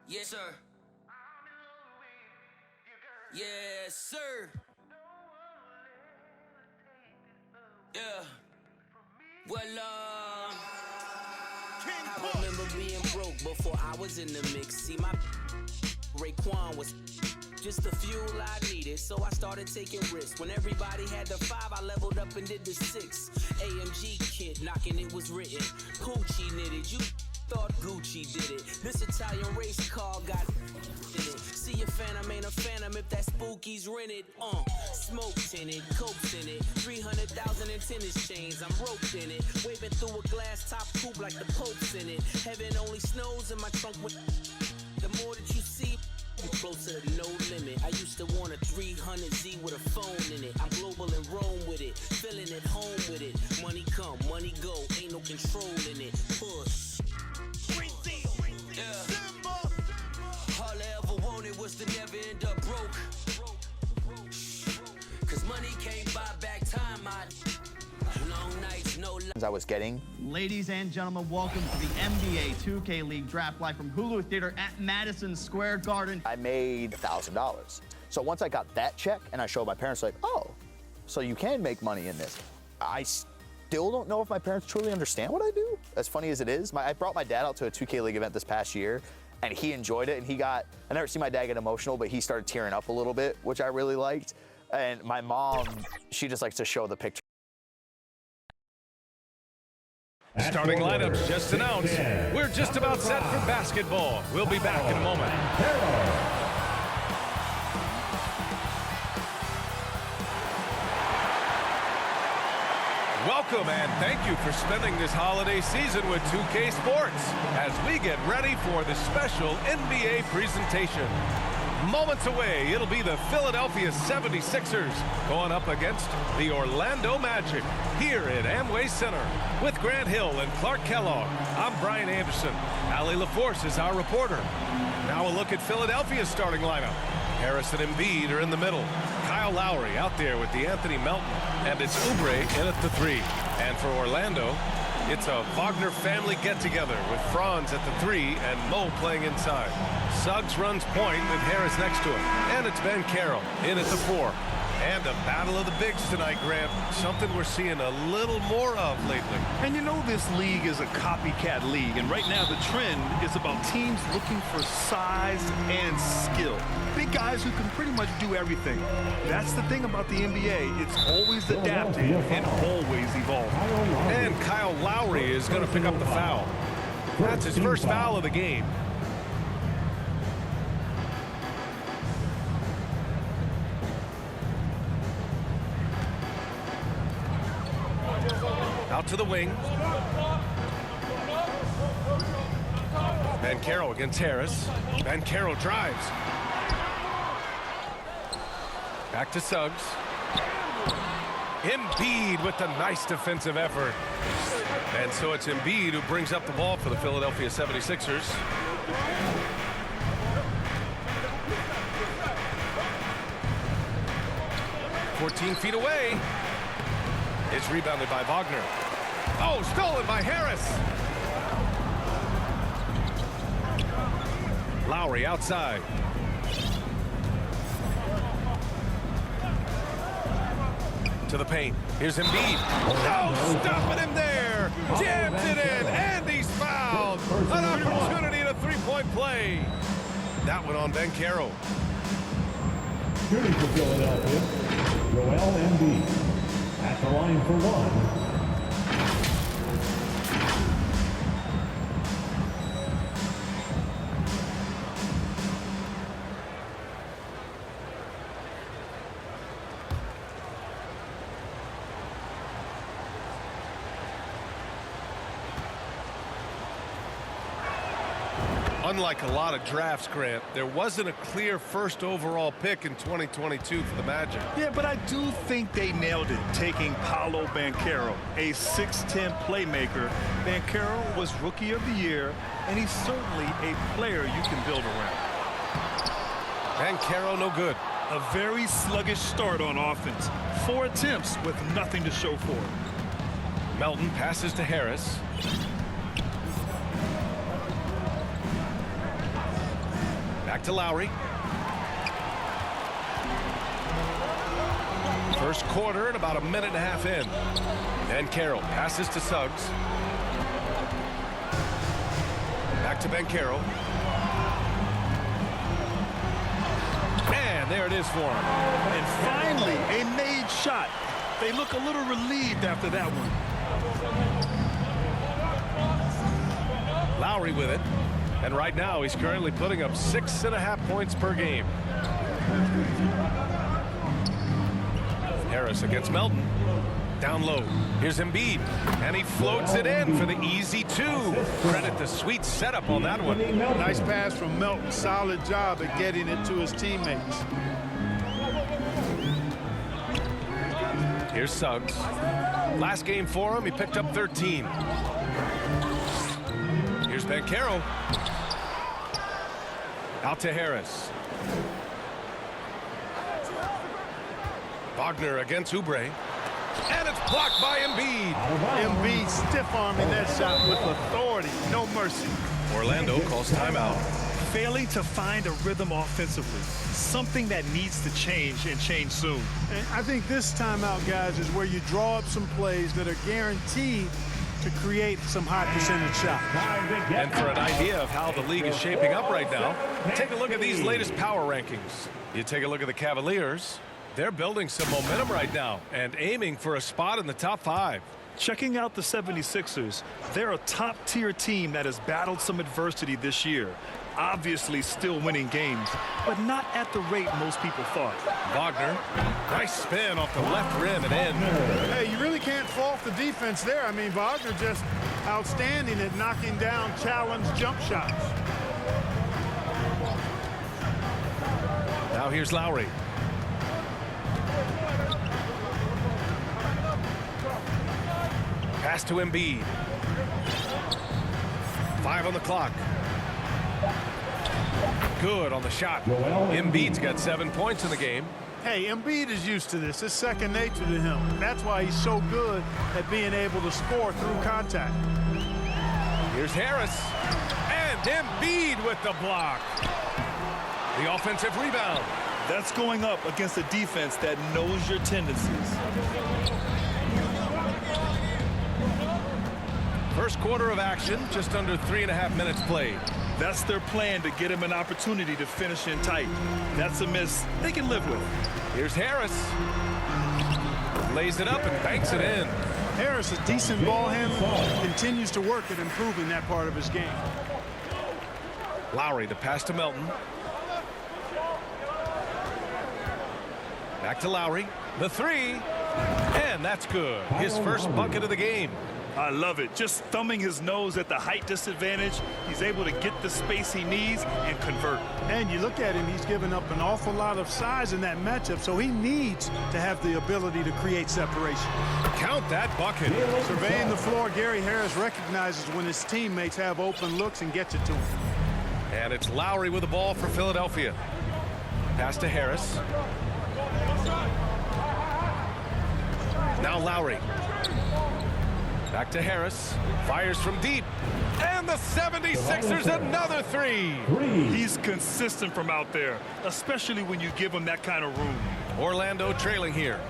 Yes, sir. Yes, sir. Yeah. Well, I remember being broke before I was in the mix. See, my Raekwon was just the fuel I needed, so I started taking risks. When everybody had the 5, I leveled up and did the 6. AMG kid knocking, it was written. Poochie knitted, you thought Gucci did it. This Italian race car got in it. See a phantom, ain't a phantom if that spooky's rented. Smoked in it, cokes in it, 300,000 in tennis chains. I'm roped in it, waving through a glass top coupe like the Pope's in it. Heaven only snows in my trunk. The more that you see, you closer to no limit. I used to want a 300Z with a phone in it. I'm global in Rome with it, feeling at home with it. Money come, money go, ain't no control in it. Push. Yeah. All I ever wanted was to never end up broke. Cause money can't buy back time. Long nights, no life. I was getting. Ladies and gentlemen, welcome to the NBA 2K League Draft live from Hulu Theater at Madison Square Garden. I made $1,000. So once I got that check and I showed my parents, like, oh, so you can make money in this. I still don't know if my parents truly understand what I do. As funny as it is, I brought my dad out to a 2K League event this past year, and he enjoyed it, and I never seen my dad get emotional, but he started tearing up a little bit, which I really liked. And my mom, she just likes to show the picture. Starting lineups just announced. We're just about set for basketball. We'll be back in a moment. Welcome and thank you for spending this holiday season with 2K Sports as we get ready for the special NBA presentation. Moments away, it'll be the Philadelphia 76ers going up against the Orlando Magic here at Amway Center. With Grant Hill and Clark Kellogg, I'm Brian Anderson. Allie LaForce is our reporter. Now a look at Philadelphia's starting lineup. Harris and Embiid are in the middle. Kyle Lowry out there with DeAnthony Melton. And it's Oubre in at the 3. And for Orlando, it's a Wagner family get-together with Franz at the 3 and Mo playing inside. Suggs runs point with Harris next to him. And it's Ben Carroll in at the 4. And a battle of the bigs tonight, Grant. Something we're seeing a little more of lately. And you know this league is a copycat league. And right now the trend is about teams looking for size and skill. Big guys who can pretty much do everything. That's the thing about the NBA. It's always adapting and always evolving. And Kyle Lowry is going to pick up the foul. That's his first foul of the game. Out to the wing. Ben Carroll against Harris. Ben Carroll drives. Back to Suggs. Embiid with a nice defensive effort. And so it's Embiid who brings up the ball for the Philadelphia 76ers. "14 feet away. It's rebounded by Wagner. Oh, stolen by Harris. Lowry outside. To the paint. Here's Embiid. Oh, stopping him there. Jams it in, and he's fouled. An opportunity at a three-point play. That one on Ben Carroll. Shooting for Philadelphia, Joel Embiid. At the line for one. Unlike a lot of drafts, Grant, there wasn't a clear first overall pick in 2022 for the Magic. Yeah, but I do think they nailed it, taking Paolo Banchero, a 6'10 playmaker. Banchero was Rookie of the Year, and he's certainly a player you can build around. Banchero no good. A very sluggish start on offense. 4 attempts with nothing to show for it. Melton passes to Harris. to Lowry. First quarter and about a minute and a half in. Banchero passes to Suggs. Back to Banchero. And there it is for him. And finally, a made shot. They look a little relieved after that one. Lowry with it. And right now, he's currently putting up 6.5 points per game. Harris against Melton. Down low. Here's Embiid. And he floats it in for the easy two. Credit the sweet setup on that one. Nice pass from Melton. Solid job at getting it to his teammates. Here's Suggs. Last game for him, he picked up 13. Here's Banchero. Out to Harris. Wagner against Oubre. And it's blocked by Embiid. Embiid stiff-arming that shot with authority. No mercy. Orlando calls timeout. Failing to find a rhythm offensively. Something that needs to change and change soon. And I think this timeout, guys, is where you draw up some plays that are guaranteed to create some high percentage shots. And for an idea of how the league is shaping up right now, take a look at these latest power rankings. You take a look at the Cavaliers. They're building some momentum right now and aiming for a spot in the top 5. Checking out the 76ers, they're a top-tier team that has battled some adversity this year. Obviously still winning games, but not at the rate most people thought. Wagner, nice spin off the left rim and in. Hey, you really can't fault the defense there. I mean, Wagner just outstanding at knocking down challenge jump shots. Now here's Lowry. Pass to Embiid. 5 on the clock. Good on the shot. Embiid's got 7 points in the game. Hey, Embiid is used to this. It's second nature to him. That's why he's so good at being able to score through contact. Here's Harris. And Embiid with the block. The offensive rebound. That's going up against a defense that knows your tendencies. First quarter of action, just under 3.5 minutes played. That's their plan to get him an opportunity to finish in tight. That's a miss they can live with. Here's Harris. Lays it up and banks it in. Harris, a decent ball handler, continues to work at improving that part of his game. Lowry, the pass to Melton. Back to Lowry. The three. And that's good. His first bucket of the game. I love it. Just thumbing his nose at the height disadvantage. He's able to get the space he needs and convert. And you look at him, he's given up an awful lot of size in that matchup, so he needs to have the ability to create separation. Count that bucket. Surveying the floor, Gary Harris recognizes when his teammates have open looks and gets it to him. And it's Lowry with the ball for Philadelphia. Pass to Harris. Now Lowry. Back to Harris. Fires from deep. And the 76ers another three. He's consistent from out there, especially when you give him that kind of room. Orlando trailing here.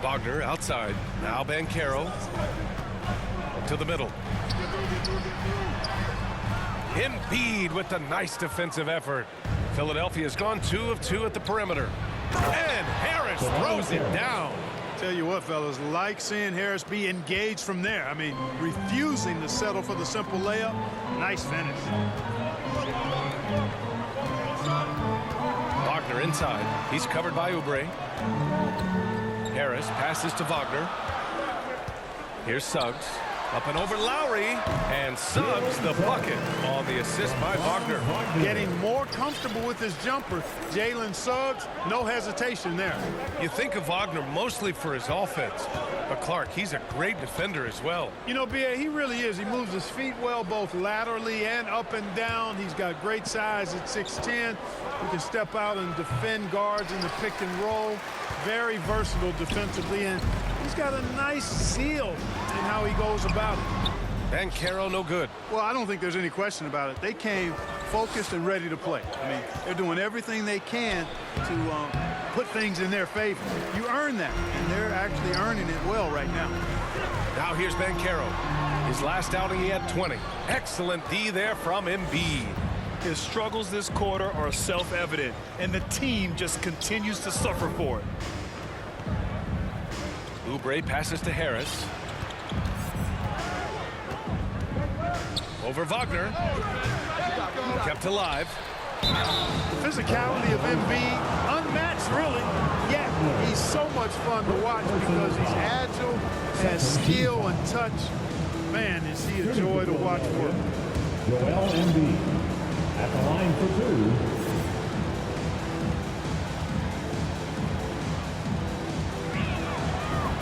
Wagner outside. Now Banchero. To the middle. Embiid with the nice defensive effort. Philadelphia's gone 2 of 2 at the perimeter. And Harris throws it down. Tell you what, fellas, like seeing Harris be engaged from there. I mean, refusing to settle for the simple layup. Nice finish. Wagner inside. He's covered by Oubre. Harris passes to Wagner. Here's Suggs. Up and over Lowry. And Suggs the bucket on the assist by Wagner. Getting more comfortable with his jumper. Jalen Suggs, no hesitation there. You think of Wagner mostly for his offense. But Clark, he's a great defender as well. You know, B.A., he really is. He moves his feet well, both laterally and up and down. He's got great size at 6'10". He can step out and defend guards in the pick and roll. Very versatile defensively, and he's got a nice seal in how he goes about it. Banchero, no good. Well, I don't think there's any question about it. They came focused and ready to play. I mean, they're doing everything they can to put things in their favor. You earn that, and they're actually earning it well right now. Now here's Banchero. His last outing, he had 20. Excellent D there from Embiid. His struggles this quarter are self-evident, and the team just continues to suffer for it. Oubre passes to Harris. Over Wagner. Kept alive. The physicality of Embiid, unmatched really, yet he's so much fun to watch because he's agile, has skill and touch. Man, is he a joy to watch work. Joel Embiid at the line for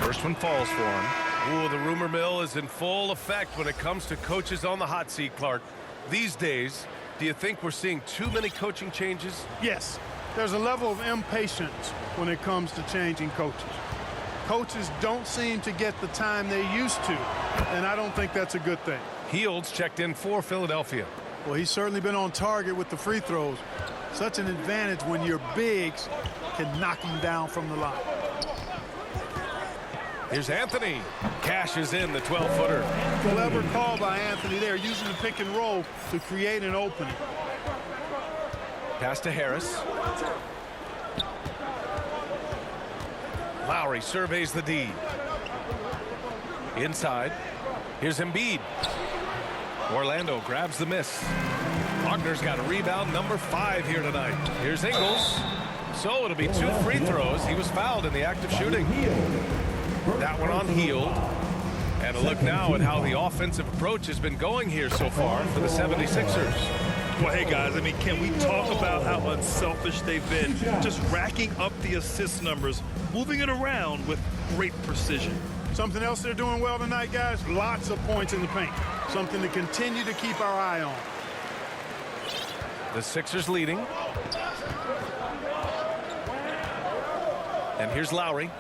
2. First one falls for him. Ooh, the rumor mill is in full effect when it comes to coaches on the hot seat, Clark. These days, do you think we're seeing too many coaching changes? Yes, there's a level of impatience when it comes to changing coaches. Coaches don't seem to get the time they used to, and I don't think that's a good thing. Hields checked in for Philadelphia. Well, he's certainly been on target with the free throws. Such an advantage when your bigs can knock him down from the line. Here's Anthony. Cashes in the 12-footer. Clever call by Anthony there, using the pick and roll to create an opening. Pass to Harris. Lowry surveys the D. Inside. Here's Embiid. Orlando grabs the miss. Wagner's got a rebound, number 5 here tonight. Here's Ingles. So it'll be 2 free throws. He was fouled in the act of shooting. That one on Hield. And a look now at how the offensive approach has been going here so far for the 76ers. Well, hey, guys, I mean, can we talk about how unselfish they've been? Just racking up the assist numbers, moving it around with great precision. Something else they're doing well tonight, guys, lots of points in the paint. Something to continue to keep our eye on. The Sixers leading. And here's Lowry.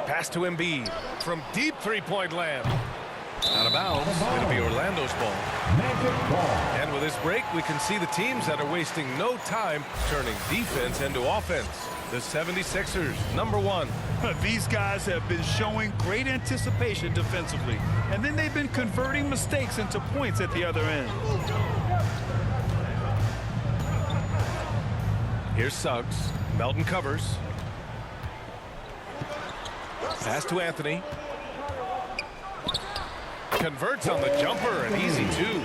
Pass to Embiid from deep three-point land. Out of bounds. It'll be Orlando's ball. And with this break, we can see the teams that are wasting no time turning defense into offense. The 76ers, number 1. These guys have been showing great anticipation defensively, and then they've been converting mistakes into points at the other end. Here's Suggs. Melton covers. Pass to Anthony. Converts on the jumper, an easy 2.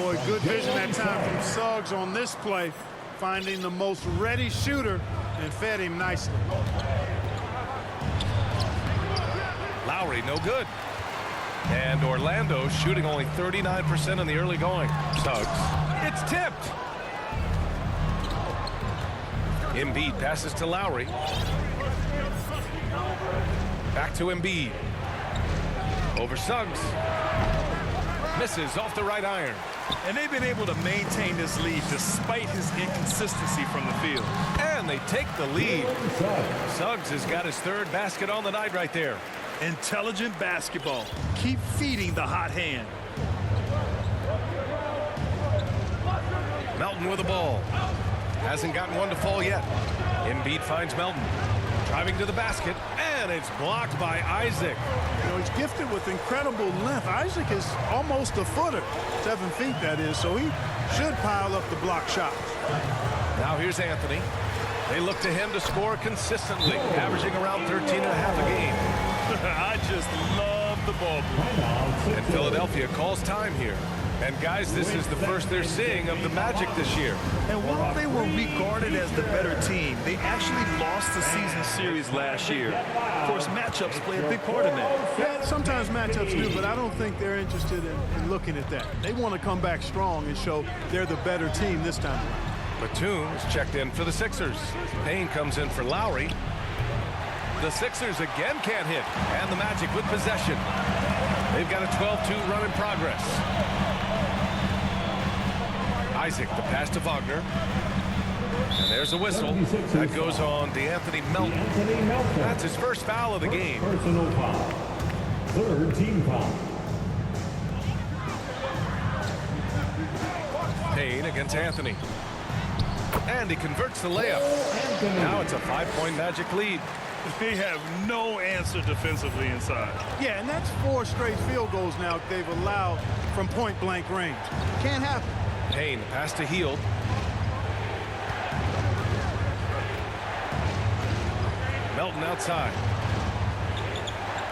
Boy, good vision that time from Suggs on this play, finding the most ready shooter and fed him nicely. Lowry, no good. And Orlando shooting only 39% in the early going. Suggs. It's tipped. Embiid passes to Lowry. Back to Embiid. Over Suggs. Misses off the right iron. And they've been able to maintain this lead despite his inconsistency from the field. And they take the lead. Suggs has got his 3rd basket on the night right there. Intelligent basketball. Keep feeding the hot hand. Melton with the ball. Hasn't gotten one to fall yet. Embiid finds Melton. Driving to the basket, and it's blocked by Isaac. You know, he's gifted with incredible length. Isaac is almost a footer, 7 feet that is, so he should pile up the block shots. Now here's Anthony. They look to him to score consistently, averaging around 13.5 a game. I just love the ball. And Philadelphia calls time here. And guys, this is the first they're seeing of the Magic this year. And while they were regarded as the better team, they actually lost the season series last year. Of course, matchups play a big part in that. Yeah, sometimes matchups do, but I don't think they're interested in looking at that. They want to come back strong and show they're the better team this time around. Batum is checked in for the Sixers. Payne comes in for Lowry. The Sixers again can't hit, and the Magic with possession. They've got a 12-2 run in progress. Isaac, the pass to Wagner. And there's a whistle. That goes on DeAnthony Melton. That's his first foul of the game. Personal foul. 3rd team foul. Payne against Anthony. And he converts the layup. Now it's a 5-point Magic lead. They have no answer defensively inside. Yeah, and that's 4 straight field goals now they've allowed from point-blank range. Can't happen. Payne, pass to Hield. Melton outside.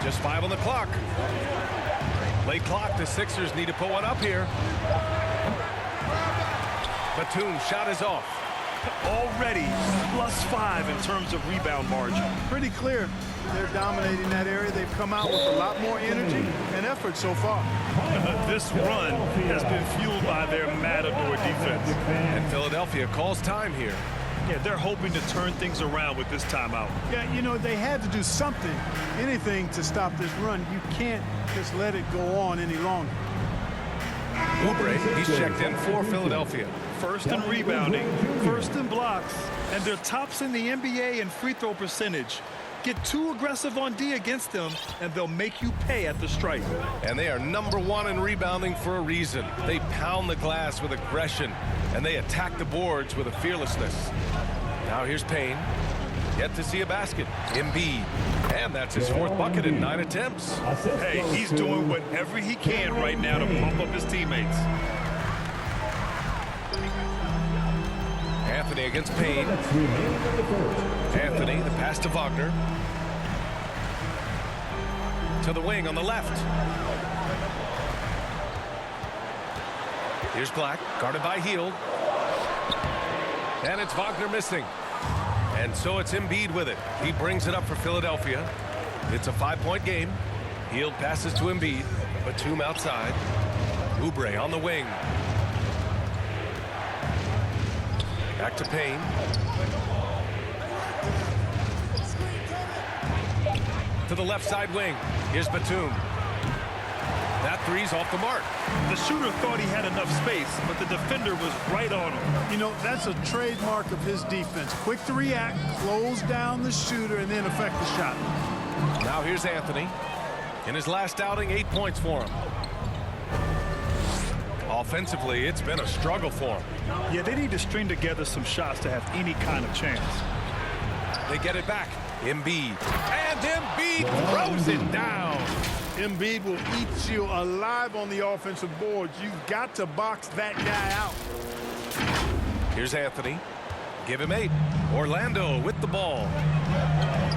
Just 5 on the clock. Late clock. The Sixers need to put one up here. Batum shot is off. Already +5 in terms of rebound margin. Pretty clear they're dominating that area. They've come out with a lot more energy and effort so far. This run has been fueled by their Matador defense. And Philadelphia calls time here. Yeah, they're hoping to turn things around with this timeout. Yeah, you know, they had to do something, anything to stop this run. You can't just let it go on any longer. Oubre, he's checked in for Philadelphia. First in rebounding, first in blocks, and they're tops in the NBA in free throw percentage. Get too aggressive on D against them, and they'll make you pay at the stripe. And they are #1 in rebounding for a reason. They pound the glass with aggression, and they attack the boards with a fearlessness. Now here's Payne. Yet to see a basket. Embiid. And that's his 4th bucket in 9 attempts. Hey, he's doing whatever he can right now to pump up his teammates. Anthony against Payne. Anthony, the pass to Wagner. To the wing on the left. Here's Black, guarded by Hield. And it's Wagner missing. And so it's Embiid with it. He brings it up for Philadelphia. It's a 5-point game. Hield passes to Embiid. Batum outside. Oubre on the wing. Back to Payne. To the left side wing. Here's Batum. That three's off the mark. The shooter thought he had enough space, but the defender was right on him. You know, that's a trademark of his defense. Quick to react, close down the shooter, and then affect the shot. Now here's Anthony. In his last outing, 8 points for him. Offensively, it's been a struggle for him. Yeah, they need to string together some shots to have any kind of chance. They get it back. Embiid. And Embiid throws it down. Embiid will eat you alive on the offensive boards. You've got to box that guy out. Here's Anthony. Give him 8. Orlando with the ball.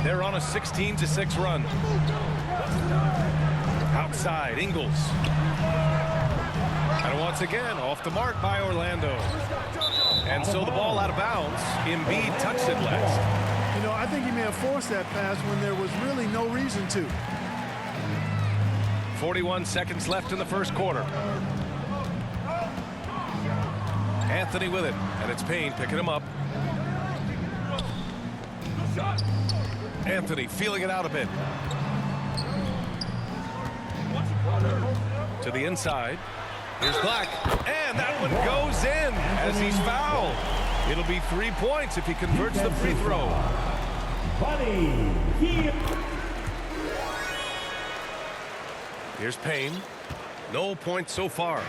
They're on a 16-6 run. Outside, Ingles. And once again, off the mark by Orlando. And so the ball out of bounds. Embiid touched it last. You know, I think he may have forced that pass when there was really no reason to. 41 seconds left in the first quarter. Anthony with it, and it's Payne picking him up. Anthony feeling it out a bit. To the inside. Here's Black, and that one goes in as he's fouled. It'll be 3 points if he converts the free throw. Here's Payne. No points so far.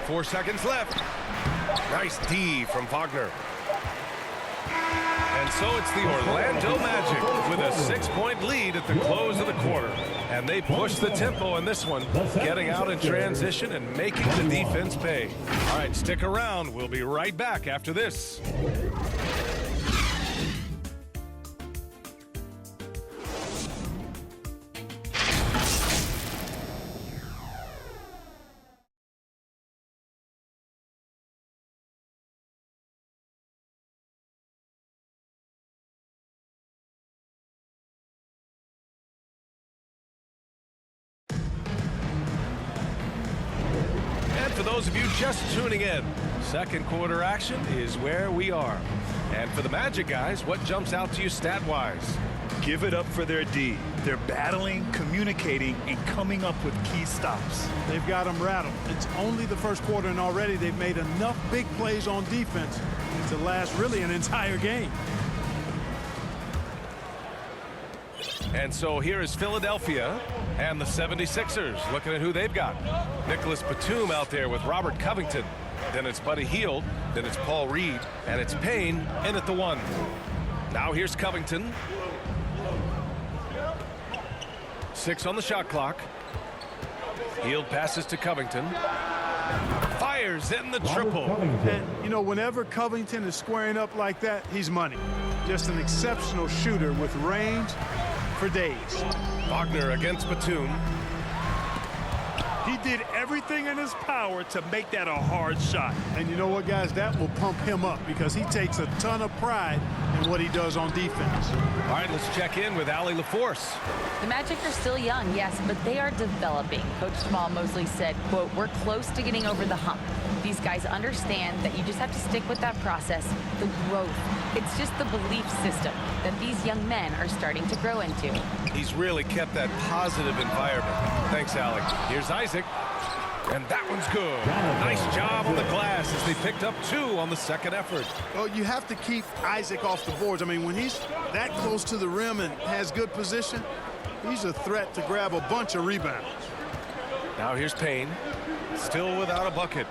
Four seconds left. Nice D from Wagner. And so it's the Orlando Magic with a 6-point lead at the close of the quarter. And they push the tempo in this one, getting out in transition and making the defense pay. All right, stick around. We'll be right back after this. For those of you just tuning in, second quarter action is where we are. And for the Magic guys, what jumps out to you stat-wise? Give it up for their D. They're battling, communicating, and coming up with key stops. They've got them rattled. It's only the first quarter, and already they've made enough big plays on defense to last really an entire game. And so here is Philadelphia and the 76ers looking at who they've got. Nicholas Batum out there with Robert Covington. Then it's Buddy Hield. Then it's Paul Reed. And it's Payne in at the 1. Now here's Covington. 6 on the shot clock. Hield passes to Covington. Fires in the triple. And, you know, whenever Covington is squaring up like that, he's money. Just an exceptional shooter with range for days. Wagner against Batum. He did everything in his power to make that a hard shot. And you know what, guys? That will pump him up because he takes a ton of pride in what he does on defense. All right, let's check in with Allie LaForce. The Magic are still young, yes, but they are developing. Coach Jamal Mosley said, quote, "We're close to getting over the hump. These guys understand that you just have to stick with that process, the growth. It's just the belief system that these young men are starting to grow into." He's really kept that positive environment. Thanks, Alec. Here's Isaac. And that one's good. Nice job on the glass as they picked up 2 on the second effort. Well, you have to keep Isaac off the boards. I mean, when he's that close to the rim and has good position, he's a threat to grab a bunch of rebounds. Now here's Payne. Still without a bucket.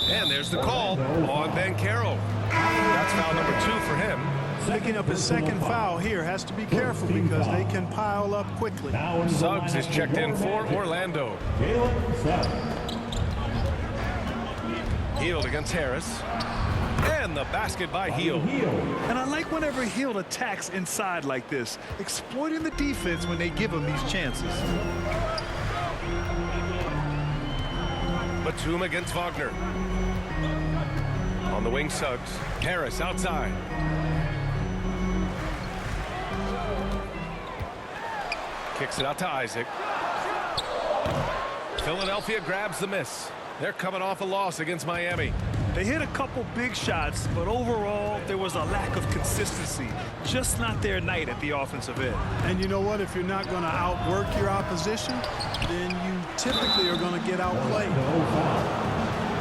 And there's the call on Banchero. That's foul number 2 for him. Picking up his second foul here, has to be careful because they can pile up quickly. Suggs is checked in for Orlando. Hield against Harris. And the basket by Hield. And I like whenever Hield attacks inside like this, exploiting the defense when they give him these chances. Batum against Wagner. On the wing, Suggs. Harris outside. Kicks it out to Isaac. Philadelphia grabs the miss. They're coming off a loss against Miami. They hit a couple big shots, but overall, there was a lack of consistency. Just not their night at the offensive end. And you know what? If you're not going to outwork your opposition, then you typically are going to get outplayed.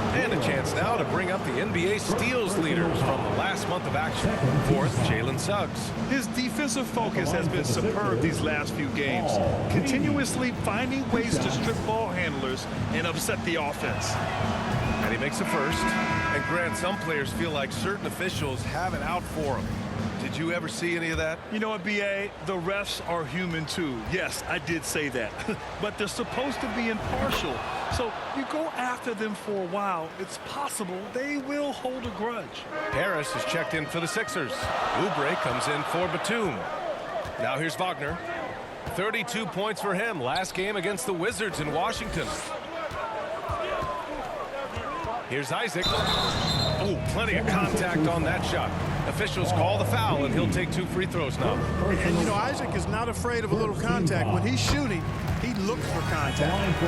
And a chance now to bring up the NBA steals leaders from the last month of action. Fourth, Jalen Suggs. His defensive focus has been superb these last few games, continuously finding ways to strip ball handlers and upset the offense. And he makes a first. And Grant, some players feel like certain officials have it out for them. Did you ever see any of that? You know what, B.A.? The refs are human too. Yes, I did say that. But they're supposed to be impartial. So you go after them for a while, it's possible they will hold a grudge. Harris is checked in for the Sixers. Oubre comes in for Batum. Now here's Wagner. 32 points for him last game against the Wizards in Washington. Here's Isaac. Oh, plenty of contact on that shot. Officials call the foul, and he'll take 2 free throws now. And, you know, Isaac is not afraid of a little contact. When he's shooting, he looks for contact.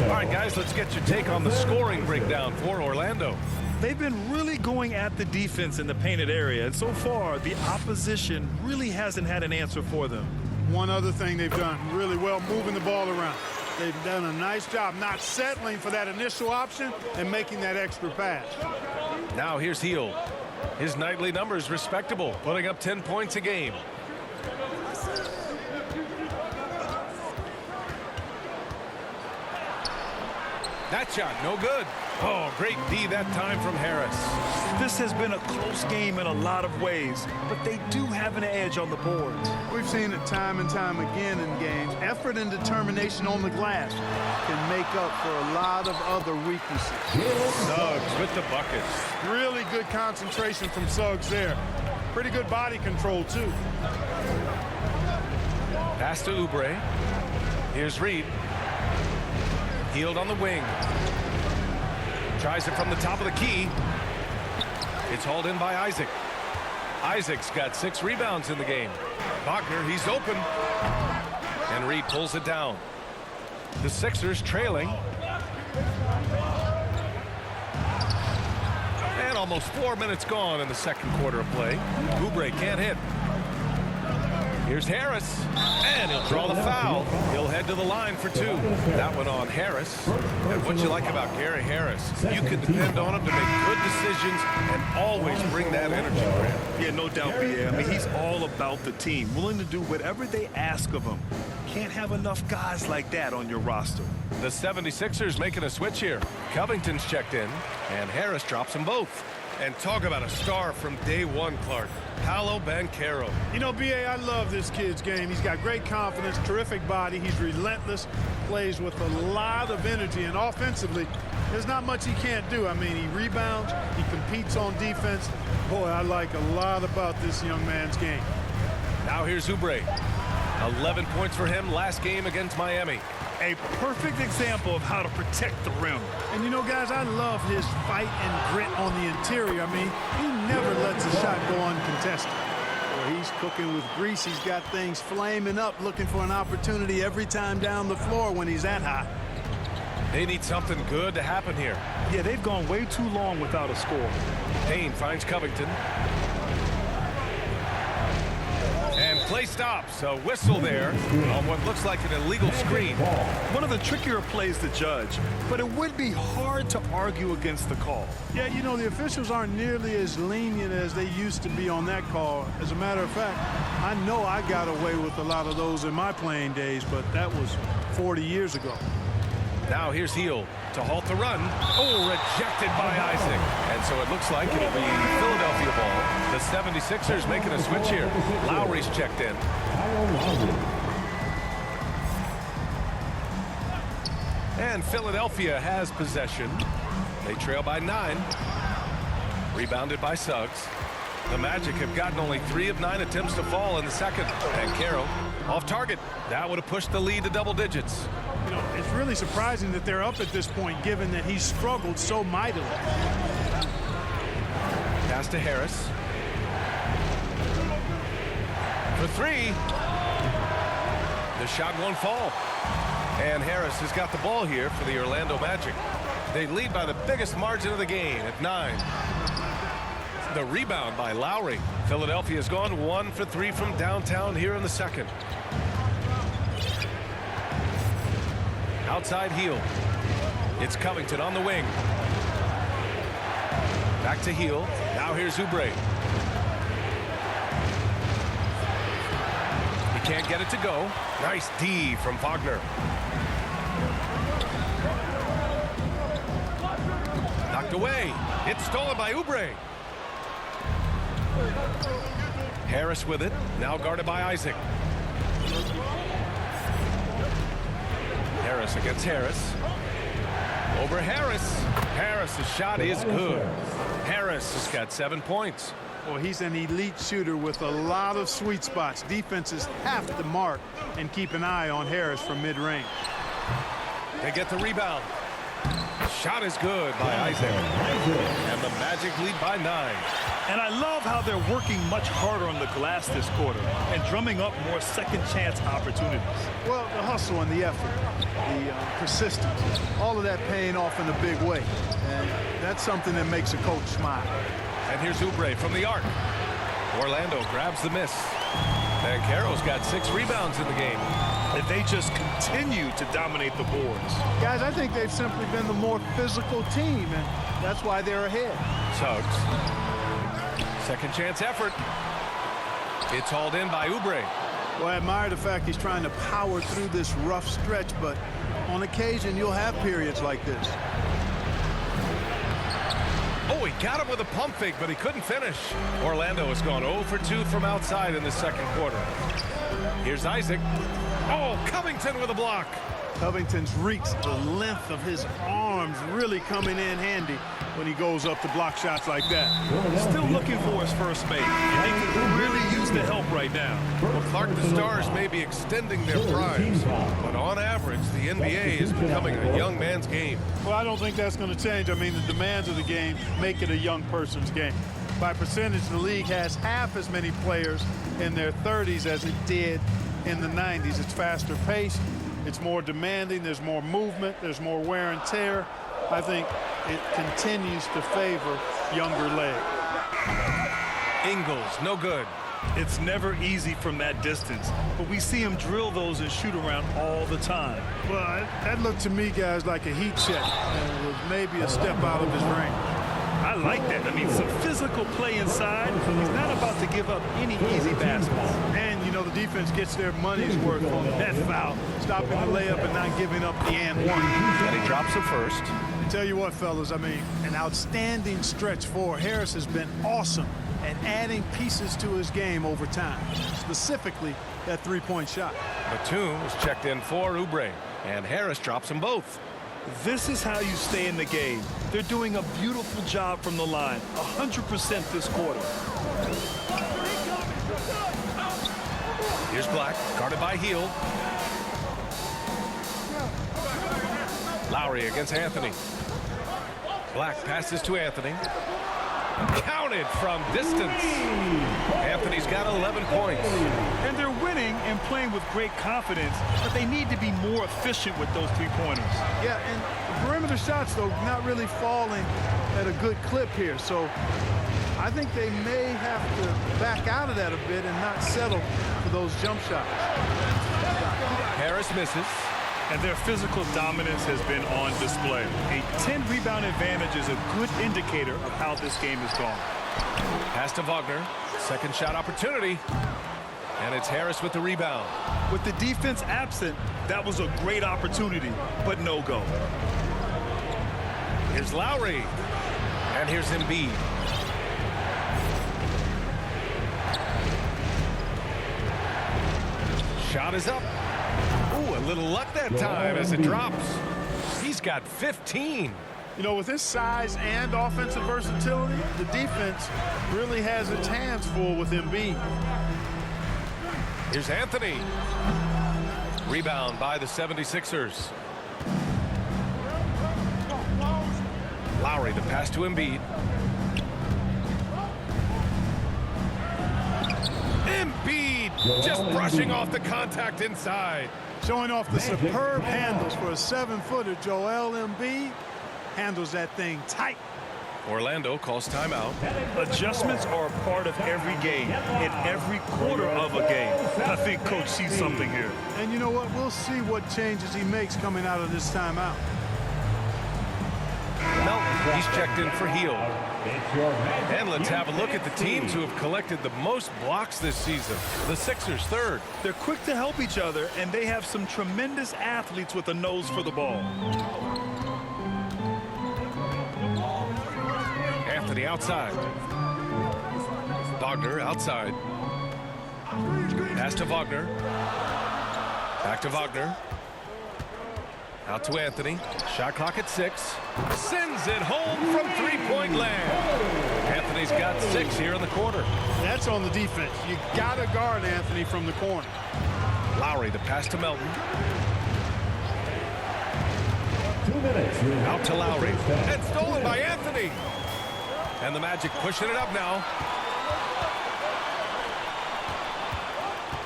All right, guys, let's get your take on the scoring breakdown for Orlando. They've been really going at the defense in the painted area, and so far, the opposition really hasn't had an answer for them. One other thing they've done really well, moving the ball around. They've done a nice job not settling for that initial option and making that extra pass. Now here's Hield. His nightly numbers respectable, putting up 10 points a game. That shot, no good. Oh, great D that time from Harris. This has been a close game in a lot of ways, but they do have an edge on the boards. We've seen it time and time again in games. Effort and determination on the glass can make up for a lot of other weaknesses. Suggs with the buckets. Really good concentration from Suggs there. Pretty good body control, too. Pass to Oubre. Here's Reed. Hield on the wing. Tries it from the top of the key. It's hauled in by Isaac. Isaac's got 6 rebounds in the game. Wagner, he's open. And Reed pulls it down. The Sixers trailing. And almost 4 minutes gone in the second quarter of play. Oubre can't hit. Here's Harris, and he'll draw the foul. He'll head to the line for 2. That one on Harris. And what you like about Gary Harris, you can depend on him to make good decisions and always bring that energy, Grant. Yeah, no doubt, B.A. I mean, he's all about the team, willing to do whatever they ask of him. Can't have enough guys like that on your roster. The 76ers making a switch here. Covington's checked in, and Harris drops them both. And talk about a star from day one, Clark. Paolo Banchero. You know, B.A., I love this kid's game. He's got great confidence, terrific body. He's relentless, plays with a lot of energy, and offensively, there's not much he can't do. I mean, he rebounds, he competes on defense. Boy, I like a lot about this young man's game. Now here's Oubre. 11 points for him last game against Miami. A perfect example of how to protect the rim. And you know, guys, I love his fight and grit on the interior. I mean, he never lets a shot go uncontested. Well, he's cooking with grease. He's got things flaming up, looking for an opportunity every time down the floor when he's that hot. They need something good to happen here. Yeah, they've gone way too long without a score. Payne finds Covington. And play stops. A whistle there on what looks like an illegal screen. One of the trickier plays to judge, but it would be hard to argue against the call. Yeah, you know, the officials aren't nearly as lenient as they used to be on that call. As a matter of fact, I know I got away with a lot of those in my playing days, but that was 40 years ago. Now here's Hield to halt the run. Oh, rejected by Isaac. And so it looks like it'll be Philadelphia ball. The 76ers making a switch here. Lowry's checked in. And Philadelphia has possession. They trail by 9. Rebounded by Suggs. The Magic have gotten only 3 of 9 attempts to fall in the second. And Carroll off target. That would have pushed the lead to double digits. You know, it's really surprising that they're up at this point, given that he's struggled so mightily. Pass to Harris. For 3. The shot won't fall. And Harris has got the ball here for the Orlando Magic. They lead by the biggest margin of the game at 9. The rebound by Lowry. Philadelphia has gone 1 for 3 from downtown here in the second. Outside Hield. It's Covington on the wing. Back to Hield. Now here's Oubre. He can't get it to go. Nice D from Wagner. Knocked away. It's stolen by Oubre. Harris with it. Now guarded by Isaac. Harris against Harris. Over Harris. Harris's shot is good. Harris has got 7 points. Well, he's an elite shooter with a lot of sweet spots. Defenses have to mark and keep an eye on Harris from mid-range. They get the rebound. Shot is good by Isaac. And the Magic lead by 9. And I love how they're working much harder on the glass this quarter and drumming up more second chance opportunities. Well, the hustle and the effort, the persistence, all of that paying off in a big way. And that's something that makes a coach smile. And here's Oubre from the arc. Orlando grabs the miss. And Carroll's got 6 rebounds in the game. And they just continue to dominate the boards. Guys, I think they've simply been the more physical team, and that's why they're ahead. Suggs. Second chance effort. It's hauled in by Oubre. Well, I admire the fact he's trying to power through this rough stretch, but on occasion you'll have periods like this. Oh, he got him with a pump fake, but he couldn't finish. Orlando has gone 0 for 2 from outside in the second quarter. Here's Isaac. Oh, Covington with a block. Covington's reach, the length of his arms really coming in handy when he goes up to block shots like that. Still looking for his first make, and they could really use the help right now. Well, Clark, the Stars may be extending their primes, but on average, the NBA is becoming a young man's game. Well, I don't think that's going to change. I mean, the demands of the game make it a young person's game. By percentage, the league has half as many players in their 30s as it did in the 90s. It's faster paced. It's more demanding. There's more movement. There's more wear and tear. I think it continues to favor younger leg. Ingles, no good. It's never easy from that distance, but we see him drill those and shoot around all the time. Well, that looked to me, guys, like a heat check, and it was maybe a step out of his range. I like that. I mean, some physical play inside. He's not about to give up any easy baskets. And, you know, the defense gets their money's worth on that foul, stopping the layup and not giving up the and one. And he drops it first. Tell you what, fellas, I mean, an outstanding stretch for Harris has been awesome at adding pieces to his game over time, specifically that three-point shot. Batum is checked in for Oubre, and Harris drops them both. This is how you stay in the game. They're doing a beautiful job from the line, 100% this quarter. Here's Black, guarded by Hield. Lowry against Anthony. Black passes to Anthony. Counted from distance. Anthony's got 11 points. And they're winning and playing with great confidence, but they need to be more efficient with those three-pointers. Yeah, and the perimeter shots, though, not really falling at a good clip here. So I think they may have to back out of that a bit and not settle for those jump shots. Harris misses. And their physical dominance has been on display. A 10-rebound advantage is a good indicator of how this game has gone. Pass to Wagner. Second shot opportunity. And it's Harris with the rebound. With the defense absent, that was a great opportunity, but no go. Here's Lowry. And here's Embiid. Shot is up. Ooh, a little luck that time as it drops. He's got 15. You know, with his size and offensive versatility, the defense really has its hands full with Embiid. Here's Anthony. Rebound by the 76ers. Lowry, the pass to Embiid. Embiid just brushing off the contact inside. Showing off the superb handles for a 7-footer. Joel Embiid handles that thing tight. Orlando calls timeout. Adjustments are a part of every game, in every quarter of a game. I think Coach sees something here. And you know what? We'll see what changes he makes coming out of this timeout. Melton, he's checked in for Hield. And let's have a look at the teams who have collected the most blocks this season. The Sixers third. They're quick to help each other, and they have some tremendous athletes with a nose for the ball. Anthony outside. Wagner outside. Pass to Wagner. Back to Wagner. Out to Anthony. Shot clock at 6. Sends it home from three-point land. Anthony's got 6 here in the quarter. That's on the defense. You got to guard Anthony from the corner. Lowry, the pass to Melton. 2 minutes. Out to Lowry. And stolen by Anthony. And the Magic pushing it up now.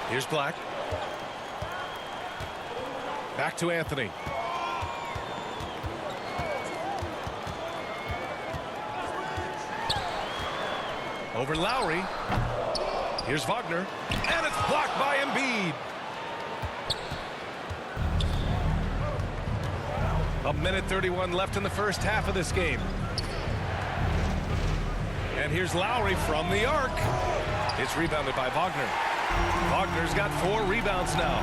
Here's Black. Back to Anthony. Over Lowry. Here's Wagner. And it's blocked by Embiid. A minute 31 left in the first half of this game. And here's Lowry from the arc. It's rebounded by Wagner. Wagner's got 4 rebounds now.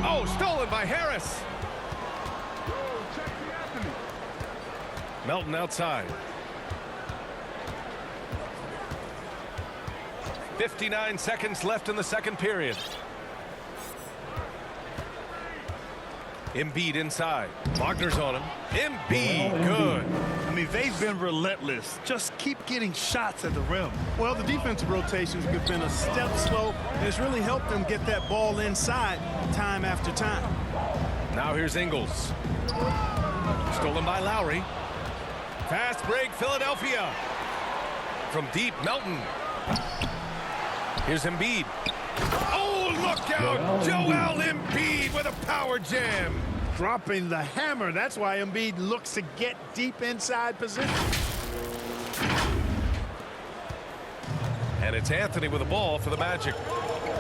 Oh, stolen by Harris. Melton outside. 59 seconds left in the second period. Embiid inside. Wagner's on him. Embiid, good. I mean, they've been relentless. Just keep getting shots at the rim. Well, the defensive rotations have been a step slow, and it's really helped them get that ball inside time after time. Now here's Ingles. Stolen by Lowry. Fast break, Philadelphia. From deep, Melton. Here's Embiid. Oh, look out! Joel Embiid with a power jam. Dropping the hammer. That's why Embiid looks to get deep inside position. And it's Anthony with the ball for the Magic.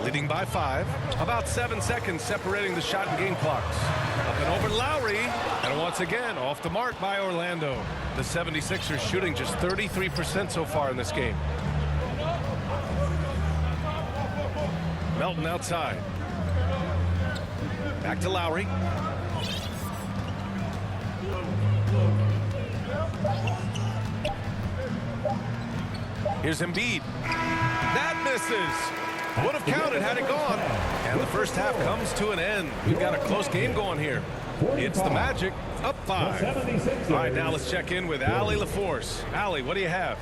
Leading by 5. About 7 seconds separating the shot and game clocks. Up and over Lowry. And once again, off the mark by Orlando. The 76ers shooting just 33% so far in this game. Melton outside. Back to Lowry. Here's Embiid. That misses. Would have counted had it gone. And the first half comes to an end. We've got a close game going here. It's the Magic up 5. All right, now let's check in with Allie LaForce. Allie, what do you have?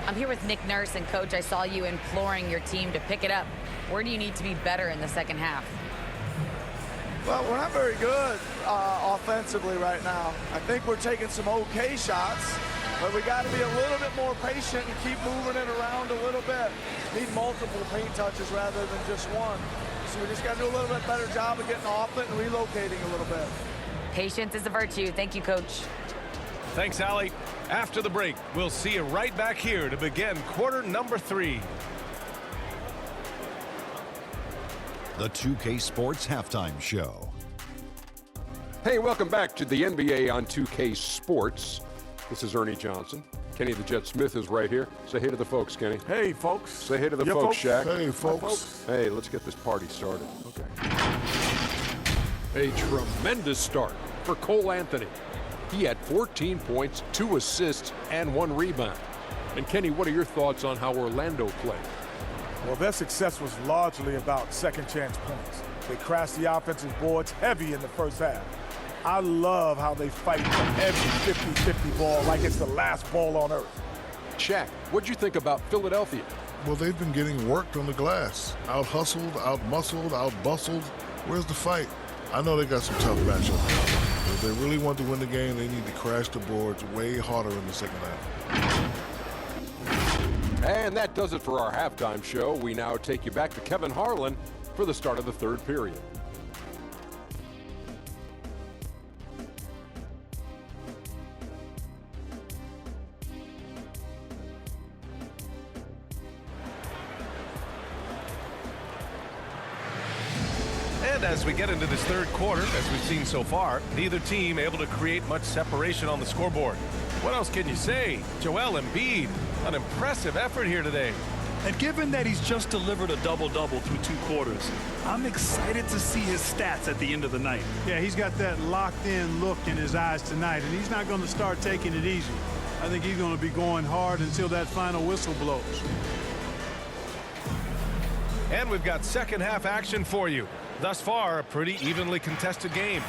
I'm here with Nick Nurse, and Coach, I saw you imploring your team to pick it up. Where do you need to be better in the second half? Well, we're not very good offensively right now. I think we're taking some okay shots, but we got to be a little bit more patient and keep moving it around a little bit. Need multiple paint touches rather than just one. So we just got to do a little bit better job of getting off it and relocating a little bit. Patience is a virtue. Thank you, Coach. Thanks, Allie. After the break, we'll see you right back here to begin quarter number 3. The 2K Sports Halftime Show. Hey, welcome back to the NBA on 2K Sports. This is Ernie Johnson. Kenny the Jet Smith is right here. Say hey to the folks, Kenny. Hey, folks. Say hey to the folks, Shaq. Hey, folks. Hey, let's get this party started. Okay. A tremendous start for Cole Anthony. He had 14 points, 2 assists, and 1 rebound. And Kenny, what are your thoughts on how Orlando played? Well, their success was largely about second chance points. They crashed the offensive boards heavy in the first half. I love how they fight for every 50-50 ball like it's the last ball on earth. Shaq, what'd you think about Philadelphia? Well, they've been getting worked on the glass. Out-hustled, out-muscled, out-bustled. Where's the fight? I know they got some tough matchups. But if they really want to win the game, they need to crash the boards way harder in the second half. And that does it for our halftime show. We now take you back to Kevin Harlan for the start of the third period. And as we get into this third quarter, as we've seen so far, neither team able to create much separation on the scoreboard. What else can you say? Joel Embiid, an impressive effort here today. And given that he's just delivered a double-double through 2 quarters, I'm excited to see his stats at the end of the night. Yeah, he's got that locked-in look in his eyes tonight, and he's not going to start taking it easy. I think he's going to be going hard until that final whistle blows. And we've got second half action for you. Thus far, a pretty evenly contested game.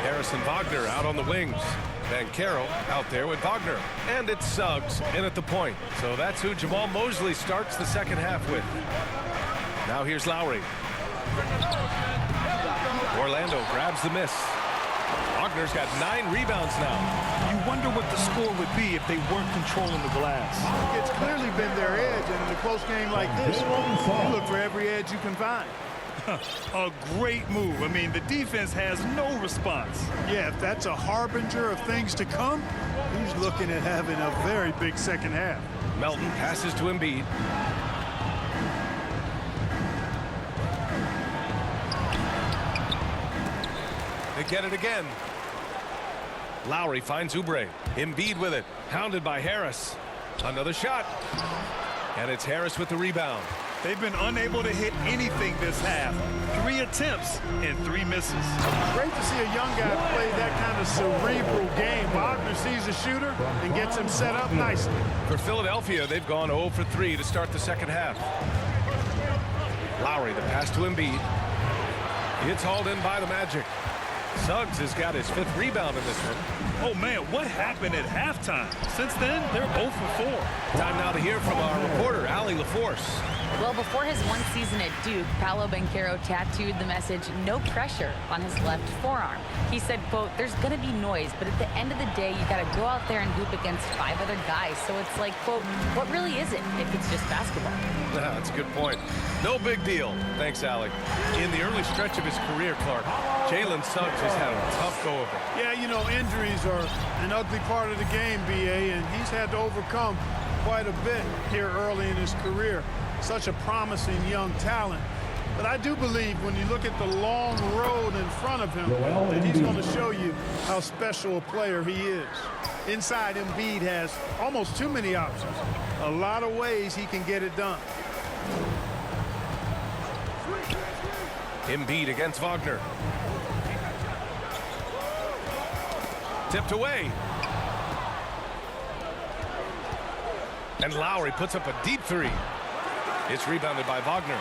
Harrison Wagner out on the wings. Banchero out there with Wagner. And it's Suggs in at the point. So that's who Jamal Mosley starts the second half with. Now here's Lowry. Orlando grabs the miss. Wagner's got 9 rebounds now. You wonder what the score would be if they weren't controlling the glass. It's clearly been their edge, and in a close game like this, you look for every edge you can find. A great move. I mean, the defense has no response. Yeah, if that's a harbinger of things to come, he's looking at having a very big second half. Melton passes to Embiid. They get it again. Lowry finds Oubre. Embiid with it. Hounded by Harris. Another shot. And it's Harris with the rebound. They've been unable to hit anything this half. 3 attempts and 3 misses. Great to see a young guy play that kind of cerebral game. Wagner sees a shooter and gets him set up nicely. For Philadelphia, they've gone 0 for 3 to start the second half. Lowry, the pass to Embiid. It's hauled in by the Magic. Suggs has got his 5th rebound in this one. Oh, man, what happened at halftime? Since then, they're 0 for 4. Time now to hear from our reporter, Allie LaForce. Well, before his one season at Duke, Paolo Banchero tattooed the message, "No pressure," on his left forearm. He said, quote, "There's going to be noise, but at the end of the day, you got to go out there and hoop against 5 other guys." So it's like, quote, what really is it if it's just basketball? That's a good point. No big deal. Thanks, Alec. In the early stretch of his career, Clark, Jalen Suggs has had a tough go of it. Yeah, you know, injuries are an ugly part of the game, B.A., and he's had to overcome quite a bit here early in his career. Such a promising young talent. But I do believe when you look at the long road in front of him, that he's going to show you how special a player he is. Inside, Embiid has almost too many options. A lot of ways he can get it done. Embiid against Wagner. Tipped away. And Lowry puts up a deep 3. It's rebounded by Wagner.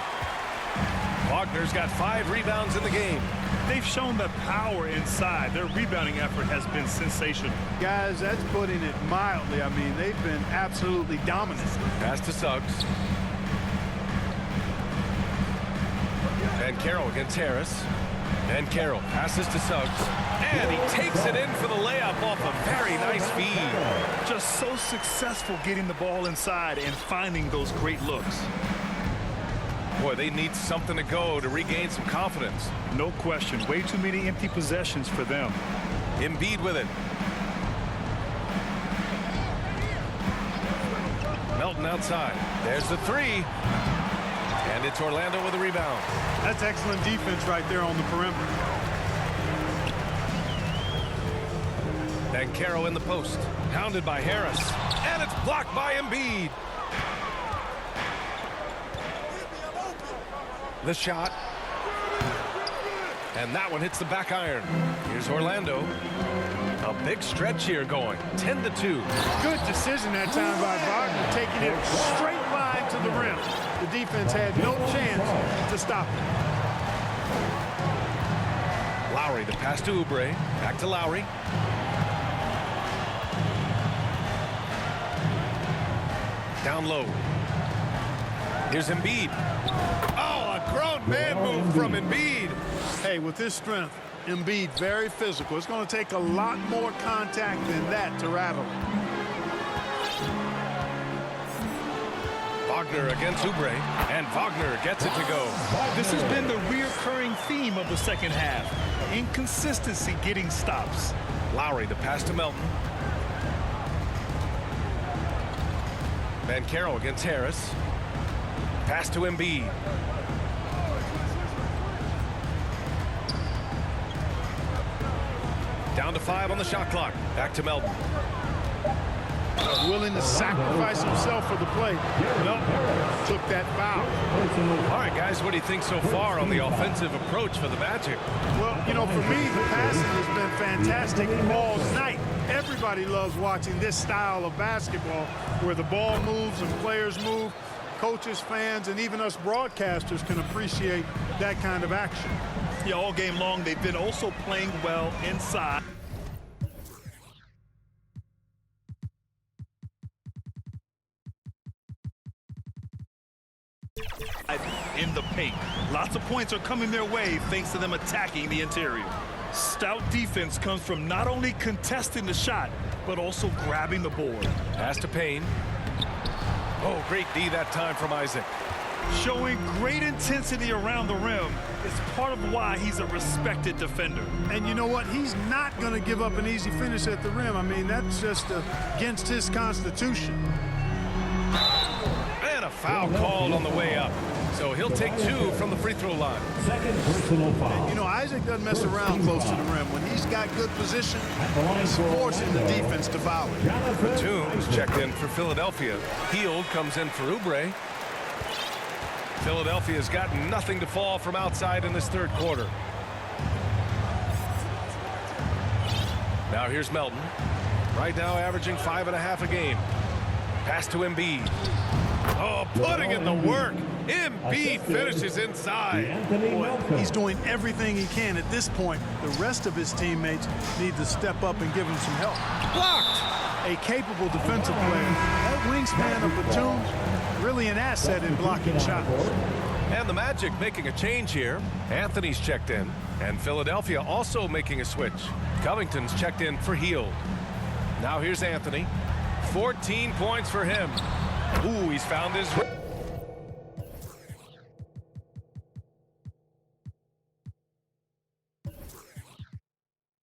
Wagner's got 5 rebounds in the game. They've shown the power inside. Their rebounding effort has been sensational. Guys, that's putting it mildly. I mean, they've been absolutely dominant. Pass to Suggs. And Carroll against Harris. And Carroll passes to Suggs. And he takes it in for the layup off a very nice feed. Just so successful getting the ball inside and finding those great looks. Boy, they need something to go to regain some confidence. No question. Way too many empty possessions for them. Embiid with it. Melton outside. There's the 3. And it's Orlando with a rebound. That's excellent defense right there on the perimeter. And Carroll in the post. Hounded by Harris. And it's blocked by Embiid. The shot. And that one hits the back iron. Here's Orlando. A big stretch here going. 10-2. Good decision that time by Wagner, taking it straight line to the rim. The defense had no chance to stop it. Lowry, the pass to Oubre. Back to Lowry. Down low. Here's Embiid. Oh, a grown man move from Embiid. Hey, with his strength, Embiid very physical. It's going to take a lot more contact than that to rattle him. Wagner against Oubre, and Wagner gets it to go. This has been the reoccurring theme of the second half. Inconsistency getting stops. Lowry, the pass to Melton. Banchero against Harris. Pass to Embiid. Down to 5 on the shot clock. Back to Melton. Willing to sacrifice himself for the play. Melton took that foul. All right, guys, what do you think so far on the offensive approach for the Magic? Well, you know, for me, the passing has been fantastic all night. Everybody loves watching this style of basketball where the ball moves and players move. Coaches, fans, and even us broadcasters can appreciate that kind of action. Yeah, all game long, they've been also playing well inside. In the paint. Lots of points are coming their way thanks to them attacking the interior. Stout defense comes from not only contesting the shot, but also grabbing the board. Pass to Payne. Oh, great D that time from Isaac. Showing great intensity around the rim is part of why he's a respected defender. And you know what? He's not going to give up an easy finish at the rim. I mean, that's just against his constitution. And a foul called on the way up. So he'll take 2 from the free throw line. Second personal foul. You know, Isaac doesn't mess around close to the rim. When he's got good position, he's forcing the defense to foul him. Batum's checked in for Philadelphia. Hield comes in for Oubre. Philadelphia's got nothing to fall from outside in this third quarter. Now here's Melton. Right now averaging 5.5 a game. Pass to Embiid. Oh, putting in the work. Embiid finishes inside. Boy, he's doing everything he can at this point. The rest of his teammates need to step up and give him some help. Blocked. a capable defensive player. That wingspan of Batum's really an asset in blocking shots. And the Magic making a change here. Anthony's checked in, and Philadelphia also making a switch. Covington's checked in for Hield. Now here's Anthony. 14 points for him. Ooh, he's found his...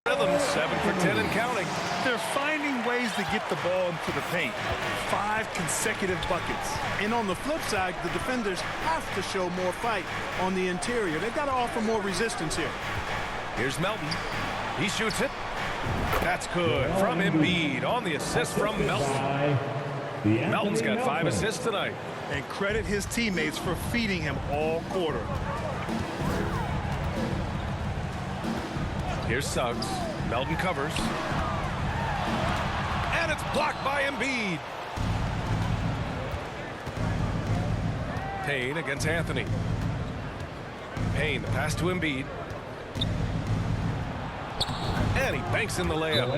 rhythm, 7 for 10 and counting. They're finding ways to get the ball into the paint. 5 consecutive buckets. And on the flip side, the defenders have to show more fight on the interior. They've got to offer more resistance here. Here's Melton. He shoots it. That's good from Embiid on the assist from Melton. Melton's got 5 assists tonight. And credit his teammates for feeding him all quarter. Here's Suggs. Melton covers. And it's blocked by Embiid. Payne against Anthony. Payne, the pass to Embiid. And he banks in the layup.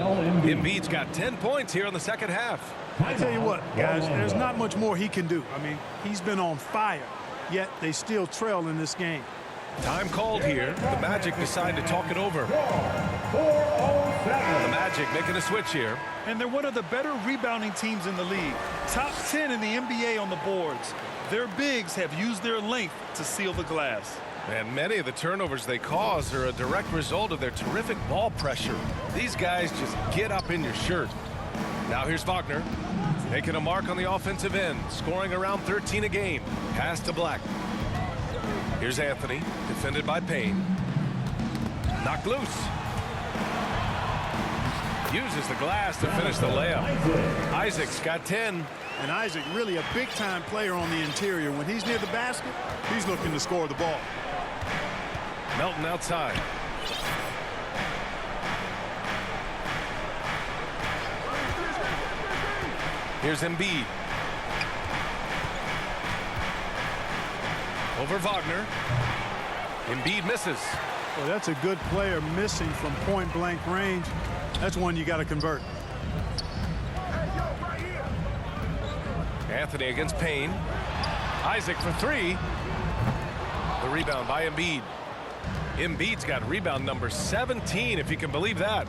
Embiid's got 10 points here in the second half. I tell you what, guys, there's not much more he can do. I mean, he's been on fire, yet they still trail in this game. Time called here. The Magic decide to talk it over. The Magic making a switch here. And they're one of the better rebounding teams in the league. Top 10 in the NBA on the boards. Their bigs have used their length to seal the glass. And many of the turnovers they cause are a direct result of their terrific ball pressure. These guys just get up in your shirt. Now here's Wagner, making a mark on the offensive end, scoring around 13 a game. Pass to Black. Here's Anthony, defended by Payne. Knocked loose. Uses the glass to finish the layup. Isaac's got 10. And Isaac really a big-time player on the interior. When he's near the basket, he's looking to score the ball. Melton outside. Here's Embiid. Over Wagner. Embiid misses. Well, that's a good player missing from point-blank range. That's one you got to convert. Anthony against Payne. Isaac for 3. The rebound by Embiid. Embiid's got rebound number 17, if you can believe that.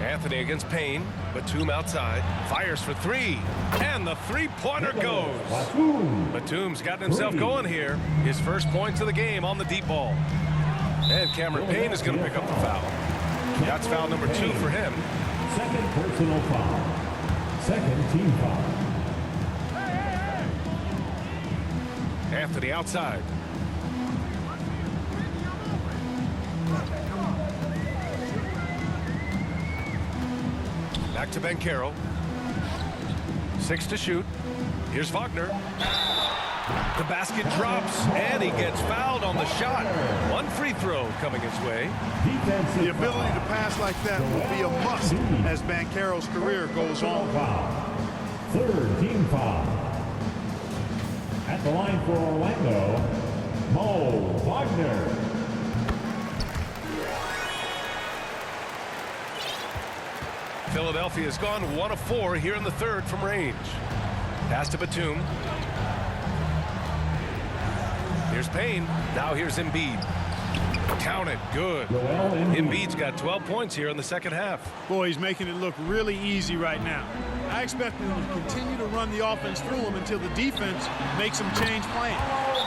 Anthony against Payne. Batum outside. Fires for 3. And the three-pointer goes. Batum's gotten himself going here. His first points of the game on the deep ball. And Cameron Payne is going to pick up the foul. That's foul number 2 for him. Second personal foul. Second team foul. Anthony outside. Back to Banchero. 6 to shoot. Here's Wagner. The basket drops, and he gets fouled on the shot. 1 free throw coming his way. The ability to pass like that will be a must as Banchero's career goes on. Third team foul. At the line for Orlando, Mo Wagner. Philadelphia has gone 1 of 4 here in the third from range. Pass to Batum. Here's Payne. Now here's Embiid. Counted. Good. Embiid's got 12 points here in the second half. Boy, he's making it look really easy right now. I expect them to continue to run the offense through him until the defense makes them change plans.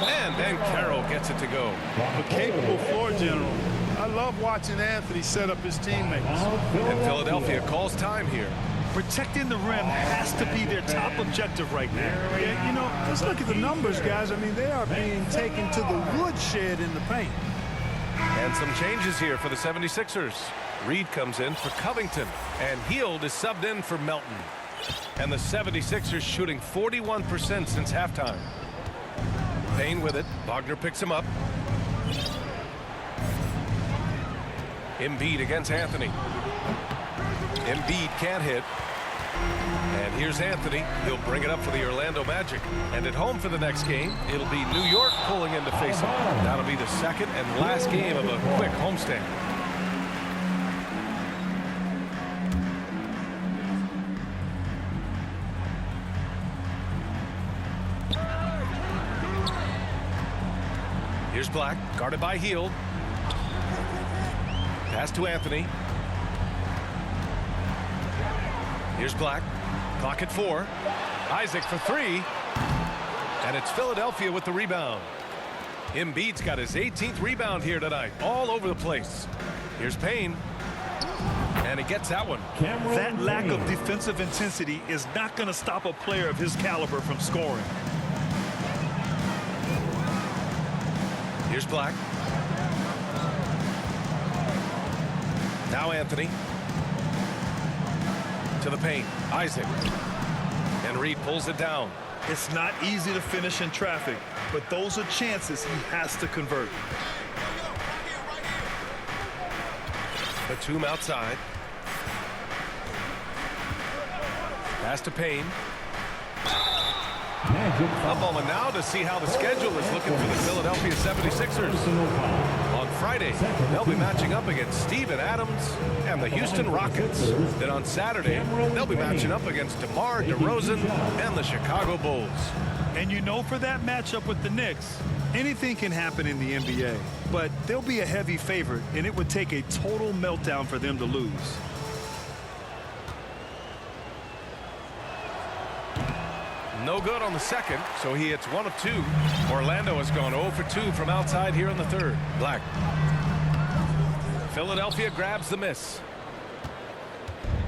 And Banchero gets it to go. A capable floor general. I love watching Anthony set up his teammates. And Philadelphia calls time here. Protecting the rim has to be their top objective right now. Yeah, you know, let's look at the numbers, guys. I mean, they are being taken to the woodshed in the paint. And some changes here for the 76ers. Reed comes in for Covington, and Hield is subbed in for Melton. And the 76ers shooting 41% since halftime. Payne with it. Wagner picks him up. Embiid against Anthony. Embiid can't hit. And here's Anthony. He'll bring it up for the Orlando Magic. And at home for the next game, it'll be New York pulling in to face him. That'll be the second and last game of a quick homestand. Here's Black, guarded by Hield. Pass to Anthony. Here's Black. Clock at 4. Isaac for 3. And it's Philadelphia with the rebound. Embiid's got his 18th rebound here tonight. All over the place. Here's Payne. And he gets that one. That lack of defensive intensity is not going to stop a player of his caliber from scoring. Here's Black. Now Anthony. To the paint. Isaac. And Reed pulls it down. It's not easy to finish in traffic, but those are chances he has to convert. Batum outside. Pass to Payne. A moment now to see how the schedule is looking for the Philadelphia 76ers. On Friday, they'll be matching up against Steven Adams and the Houston Rockets. Then on Saturday, they'll be matching up against DeMar DeRozan and the Chicago Bulls. And you know, for that matchup with the Knicks, anything can happen in the NBA. But they'll be a heavy favorite, and it would take a total meltdown for them to lose. No good on the second, so he hits 1 of 2. Orlando has gone 0 for 2 from outside here in the third. Black. Philadelphia grabs the miss.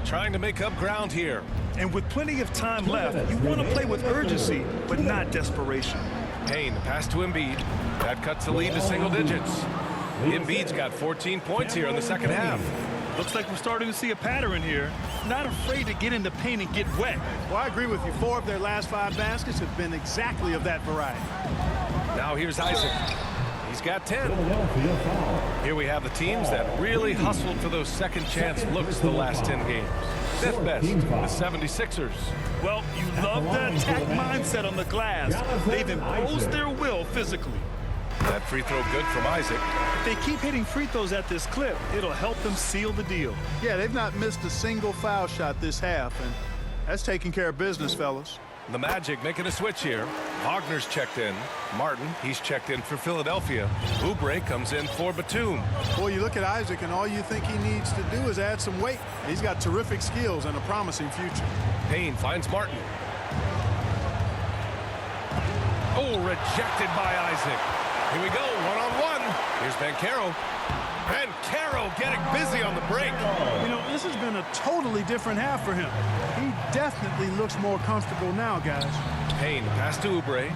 Trying to make up ground here. And with plenty of time left, you want to play with urgency, but not desperation. Payne, pass to Embiid. That cuts the lead to single digits. Embiid's got 14 points here in the second half. Looks like we're starting to see a pattern here. Not afraid to get in the paint and get wet. Well, I agree with you. 4 of their last 5 baskets have been exactly of that variety. Now here's Isaac. He's got 10. Here we have the teams that really hustled for those second chance looks the last 10 games. 5th best, the 76ers. Well, you love the attack mindset on the glass. They've imposed their will physically. That free throw good from Isaac. If they keep hitting free throws at this clip, it'll help them seal the deal. Yeah, they've not missed a single foul shot this half, and that's taking care of business, fellas. The Magic making a switch here. Wagner's checked in. Martin, he's checked in for Philadelphia. Oubre comes in for Batum. Boy, you look at Isaac, and all you think he needs to do is add some weight. He's got terrific skills and a promising future. Payne finds Martin. Oh, rejected by Isaac. Here we go, one-on-one. Here's Banchero. Banchero getting busy on the break. You know, this has been a totally different half for him. He definitely looks more comfortable now, guys. Payne, pass to Oubre.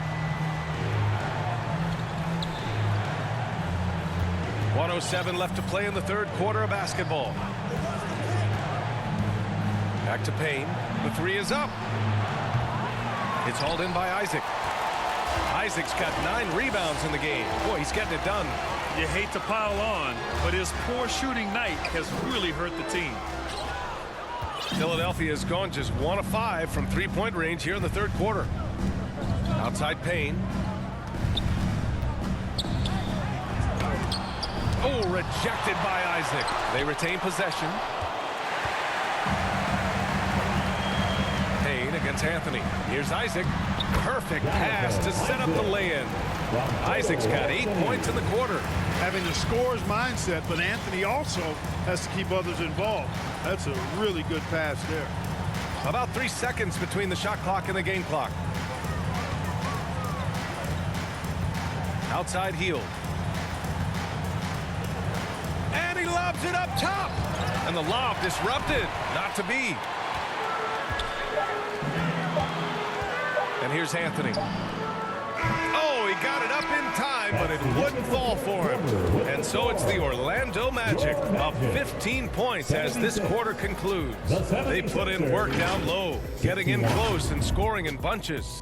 1:07 left to play in the third quarter of basketball. Back to Payne. The 3 is up. It's hauled in by Isaac. Isaac's got 9 rebounds in the game. Boy, he's getting it done. You hate to pile on, but his poor shooting night has really hurt the team. Philadelphia has gone just 1 of 5 from three-point range here in the third quarter. Outside Payne. Oh, rejected by Isaac. They retain possession. Payne against Anthony. Here's Isaac. Perfect pass to set up the lay-in. Isaac's got 8 points in the quarter. Having the scorer's mindset, but Anthony also has to keep others involved. That's a really good pass there. About 3 seconds between the shot clock and the game clock. Outside Hield. And he lobs it up top. And the lob disrupted. Not to be. And here's Anthony. Oh, he got it up in time, but it wouldn't fall for him. And so it's the Orlando Magic of 15 points as this quarter concludes. They put in work down low, getting in close and scoring in bunches.